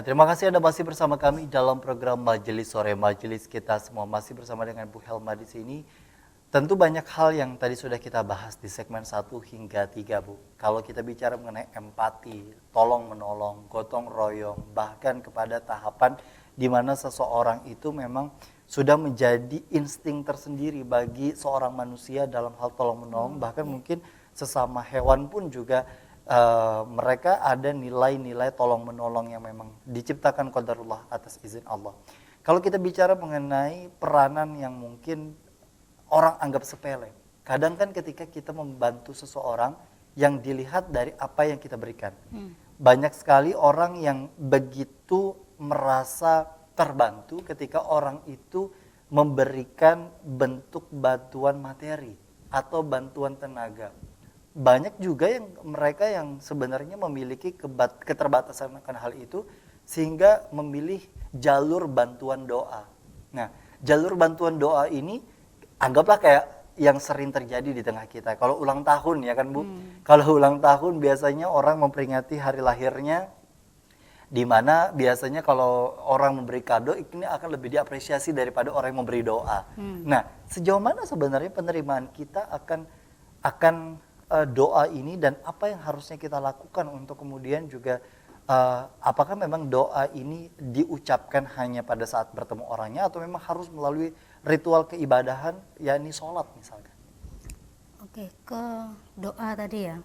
Ya, terima kasih Anda masih bersama kami dalam program Majelis Sore. Majelis kita semua masih bersama dengan Bu Helma di sini. Tentu banyak hal yang tadi sudah kita bahas di segmen 1 hingga 3, Bu. Kalau kita bicara mengenai empati, tolong menolong, gotong royong, bahkan kepada tahapan di mana seseorang itu memang sudah menjadi insting tersendiri bagi seorang manusia dalam hal tolong menolong, bahkan mungkin sesama hewan pun juga mereka ada nilai-nilai tolong menolong yang memang diciptakan qadarullah atas izin Allah. Kalau kita bicara mengenai peranan yang mungkin orang anggap sepele, kadang kan ketika kita membantu seseorang yang dilihat dari apa yang kita berikan. Banyak sekali orang yang begitu merasa terbantu ketika orang itu memberikan bentuk bantuan materi atau bantuan tenaga. Banyak juga yang mereka yang sebenarnya memiliki keterbatasan akan hal itu sehingga memilih jalur bantuan doa. Nah, jalur bantuan doa ini anggaplah kayak yang sering terjadi di tengah kita. Kalau ulang tahun ya kan Bu, kalau ulang tahun biasanya orang memperingati hari lahirnya, di mana biasanya kalau orang memberi kado ini akan lebih diapresiasi daripada orang yang memberi doa. Nah, sejauh mana sebenarnya penerimaan kita akan doa ini dan apa yang harusnya kita lakukan untuk kemudian juga apakah memang doa ini diucapkan hanya pada saat bertemu orangnya atau memang harus melalui ritual keibadahan yakni sholat misalkan? Oke, ke doa tadi ya.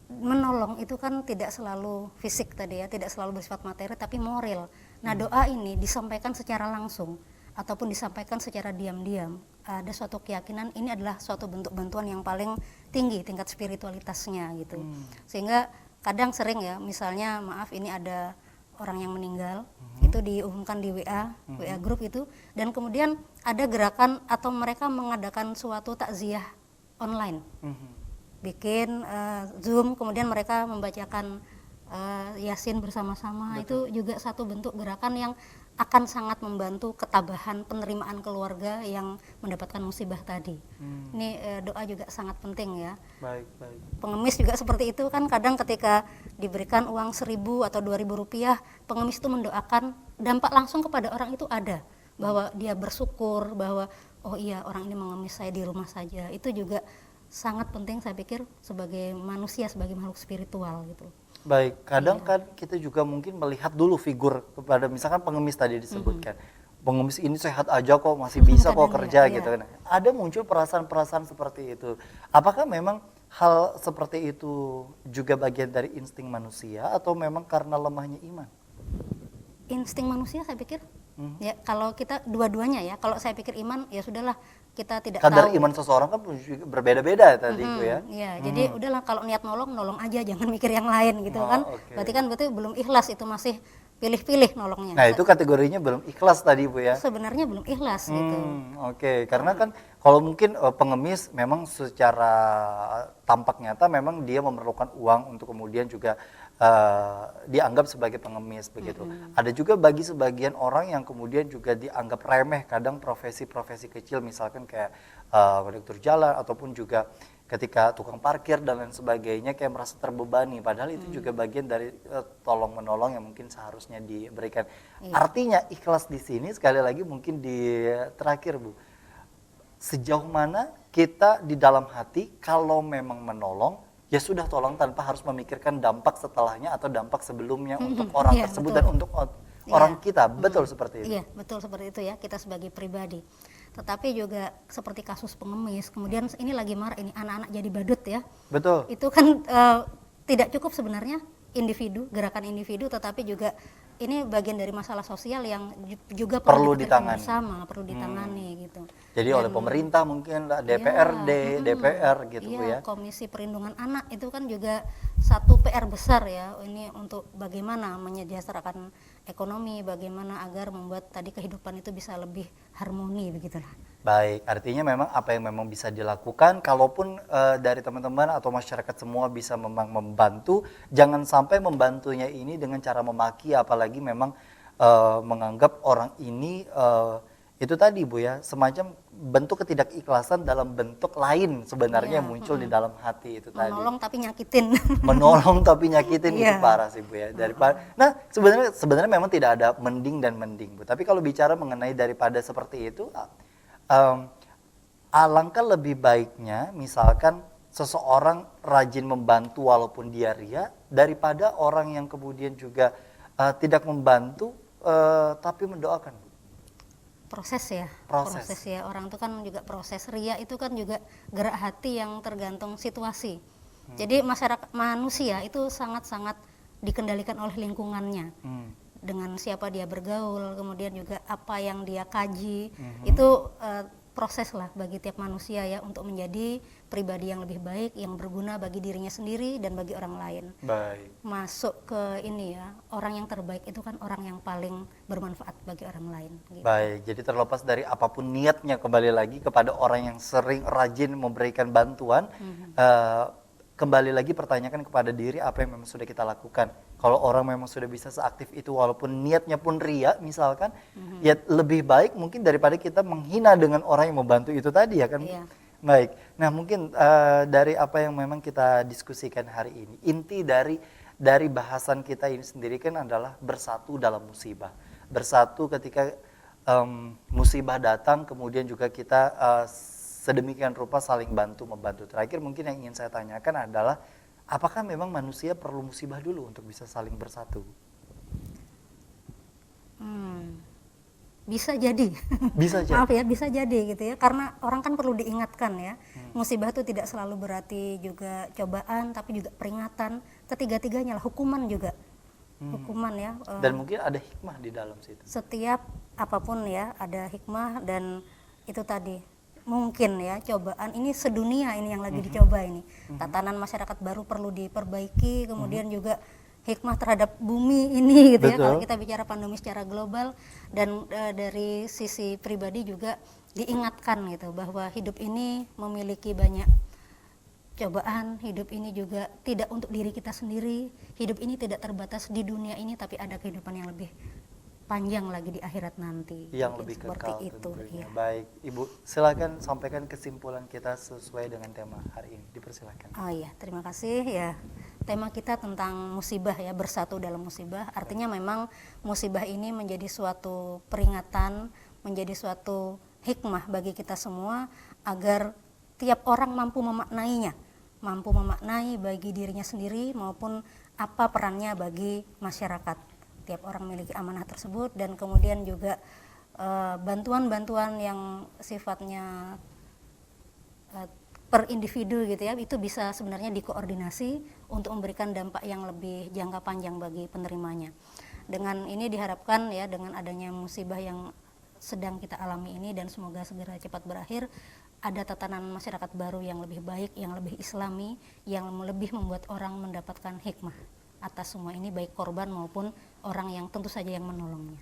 Menolong itu kan tidak selalu fisik tadi ya, tidak selalu bersifat materi tapi moral. Nah, doa ini disampaikan secara langsung ataupun disampaikan secara diam-diam. Ada suatu keyakinan ini adalah suatu bentuk bantuan yang paling tinggi tingkat spiritualitasnya gitu. Sehingga kadang sering ya, misalnya maaf ini ada orang yang meninggal, itu diumumkan di WA grup itu, dan kemudian ada gerakan atau mereka mengadakan suatu takziah online. Bikin Zoom, kemudian mereka membacakan Yasin bersama-sama. Betul. Itu juga satu bentuk gerakan yang akan sangat membantu ketabahan penerimaan keluarga yang mendapatkan musibah tadi. Ini doa juga sangat penting ya. Baik. Pengemis juga seperti itu kan, kadang ketika diberikan uang 1.000 atau 2.000 rupiah, pengemis itu mendoakan dampak langsung kepada orang itu ada, bahwa dia bersyukur bahwa oh iya orang ini mengemis saya di rumah saja. Itu juga sangat penting saya pikir sebagai manusia, sebagai makhluk spiritual gitu. Baik, kadang kan kita juga mungkin melihat dulu figur kepada misalkan pengemis tadi disebutkan. Pengemis ini sehat aja kok, masih bisa kok kerja gitu kan. Ada muncul perasaan-perasaan seperti itu. Apakah memang hal seperti itu juga bagian dari insting manusia atau memang karena lemahnya iman? Insting manusia saya pikir ya, kalau kita dua-duanya ya. Kalau saya pikir iman ya sudahlah, kita tidak kadar tahu. Iman seseorang kan berbeda-beda tadi itu ya. Iya, jadi udahlah kalau niat nolong aja, jangan mikir yang lain gitu kan. Okay. Berarti belum ikhlas, itu masih pilih-pilih nolongnya. Nah, itu kategorinya belum ikhlas tadi Bu ya. Sebenarnya belum ikhlas gitu. Oke. Karena kan kalau mungkin pengemis memang secara tampak nyata memang dia memerlukan uang untuk kemudian juga dianggap sebagai pengemis begitu. Ada juga bagi sebagian orang yang kemudian juga dianggap remeh kadang profesi-profesi kecil misalkan kayak konduktor jalan ataupun juga ketika tukang parkir dan lain sebagainya kayak merasa terbebani, padahal itu juga bagian dari tolong menolong yang mungkin seharusnya diberikan. Artinya ikhlas di sini sekali lagi mungkin di terakhir Bu, sejauh mana kita di dalam hati kalau memang menolong ya sudah tolong tanpa harus memikirkan dampak setelahnya atau dampak sebelumnya untuk orang tersebut dan untuk orang kita, betul seperti itu. Iya, betul seperti itu ya, kita sebagai pribadi. Tetapi juga seperti kasus pengemis, kemudian ini lagi marah, ini anak-anak jadi badut ya. Betul. Itu kan tidak cukup sebenarnya gerakan individu, tetapi juga ini bagian dari masalah sosial yang juga perlu ditangani bersama, perlu ditangani gitu. Jadi oleh pemerintah mungkin DPRD, DPR gitu Bu ya. Komisi Perlindungan Anak itu kan juga satu PR besar ya, ini untuk bagaimana menyejahterakan ekonomi, bagaimana agar membuat tadi kehidupan itu bisa lebih harmoni begitulah. Baik, artinya memang apa yang memang bisa dilakukan, kalaupun dari teman-teman atau masyarakat semua bisa memang membantu, jangan sampai membantunya ini dengan cara memaki, apalagi memang menganggap orang ini itu tadi Bu ya, semacam bentuk ketidakikhlasan dalam bentuk lain sebenarnya Iya, muncul di dalam hati itu tadi. Menolong tapi nyakitin. Menolong tapi nyakitin itu Iya. parah sih Bu ya. Nah, sebenarnya memang tidak ada mending dan mending Bu. Tapi kalau bicara mengenai daripada seperti itu, alangkah lebih baiknya misalkan seseorang rajin membantu walaupun dia ria daripada orang yang kemudian juga tidak membantu tapi mendoakan Bu. Proses ya. Proses. Ya, orang itu kan juga proses. Ria itu kan juga gerak hati yang tergantung situasi. Jadi masyarakat manusia itu sangat-sangat dikendalikan oleh lingkungannya. Dengan siapa dia bergaul, kemudian juga apa yang dia kaji. Itu proses lah bagi tiap manusia ya untuk menjadi pribadi yang lebih baik, yang berguna bagi dirinya sendiri dan bagi orang lain. Baik. Masuk ke ini ya, orang yang terbaik itu kan orang yang paling bermanfaat bagi orang lain. Gitu. Baik, jadi terlepas dari apapun niatnya, kembali lagi kepada orang yang sering rajin memberikan bantuan, kembali lagi pertanyakan kepada diri apa yang memang sudah kita lakukan. Kalau orang memang sudah bisa seaktif itu walaupun niatnya pun ria misalkan, ya lebih baik mungkin daripada kita menghina dengan orang yang membantu itu tadi ya kan. Iya. Baik, nah mungkin dari apa yang memang kita diskusikan hari ini, inti dari bahasan kita ini sendiri kan adalah bersatu dalam musibah. Bersatu ketika musibah datang, kemudian juga kita sedemikian rupa saling bantu-membantu. Terakhir mungkin yang ingin saya tanyakan adalah, apakah memang manusia perlu musibah dulu untuk bisa saling bersatu? Bisa jadi. Bisa jadi. Maaf ya, bisa jadi gitu ya. Karena orang kan perlu diingatkan ya. Musibah itu tidak selalu berarti juga cobaan, tapi juga peringatan. Ketiga-tiganya lah, hukuman juga. Hukuman ya. Dan mungkin ada hikmah di dalam situ. Setiap apapun ya, ada hikmah dan itu tadi. Mungkin ya, cobaan ini sedunia ini yang lagi dicoba ini. Tatanan masyarakat baru perlu diperbaiki, kemudian juga hikmah terhadap bumi ini gitu ya, Betul. kalau kita bicara pandemi secara global. Dan dari sisi pribadi juga diingatkan gitu bahwa hidup ini memiliki banyak cobaan, hidup ini juga tidak untuk diri kita sendiri, hidup ini tidak terbatas di dunia ini, tapi ada kehidupan yang lebih panjang lagi di akhirat nanti. Yang Mungkin lebih seperti kekal itu. tentunya. Iya. Baik, Ibu, silakan sampaikan kesimpulan kita sesuai dengan tema hari ini. Dipersilakan. Oh iya, terima kasih ya. Tema kita tentang musibah ya, bersatu dalam musibah. Artinya memang musibah ini menjadi suatu peringatan, menjadi suatu hikmah bagi kita semua agar tiap orang mampu memaknainya, mampu memaknai bagi dirinya sendiri maupun apa perannya bagi masyarakat. Tiap orang memiliki amanah tersebut dan kemudian juga bantuan-bantuan yang sifatnya per individu gitu ya, itu bisa sebenarnya dikoordinasi untuk memberikan dampak yang lebih jangka panjang bagi penerimanya. Dengan ini diharapkan ya, dengan adanya musibah yang sedang kita alami ini dan semoga segera cepat berakhir, ada tatanan masyarakat baru yang lebih baik, yang lebih islami, yang lebih membuat orang mendapatkan hikmah atas semua ini, baik korban maupun orang yang tentu saja yang menolongnya.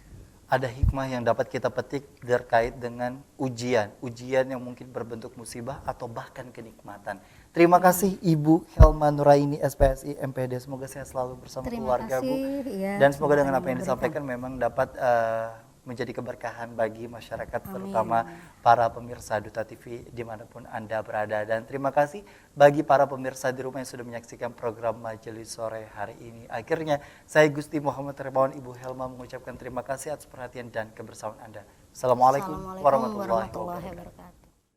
Ada hikmah yang dapat kita petik terkait dengan ujian yang mungkin berbentuk musibah atau bahkan kenikmatan. Terima kasih Ibu Helma Nuraini SPSI MPD, semoga sehat selalu bersama Terima keluarga Bu. kasih, ya, Dan semoga dengan semoga apa yang memberikan. disampaikan memang dapat menjadi keberkahan bagi masyarakat, Amin. terutama para pemirsa Duta TV dimanapun Anda berada. Dan terima kasih bagi para pemirsa di rumah yang sudah menyaksikan program Majelis Sore hari ini. Akhirnya saya Gusti Muhammad Hermawan, Ibu Helma mengucapkan terima kasih atas perhatian dan kebersamaan Anda. Assalamualaikum warahmatullahi wabarakatuh.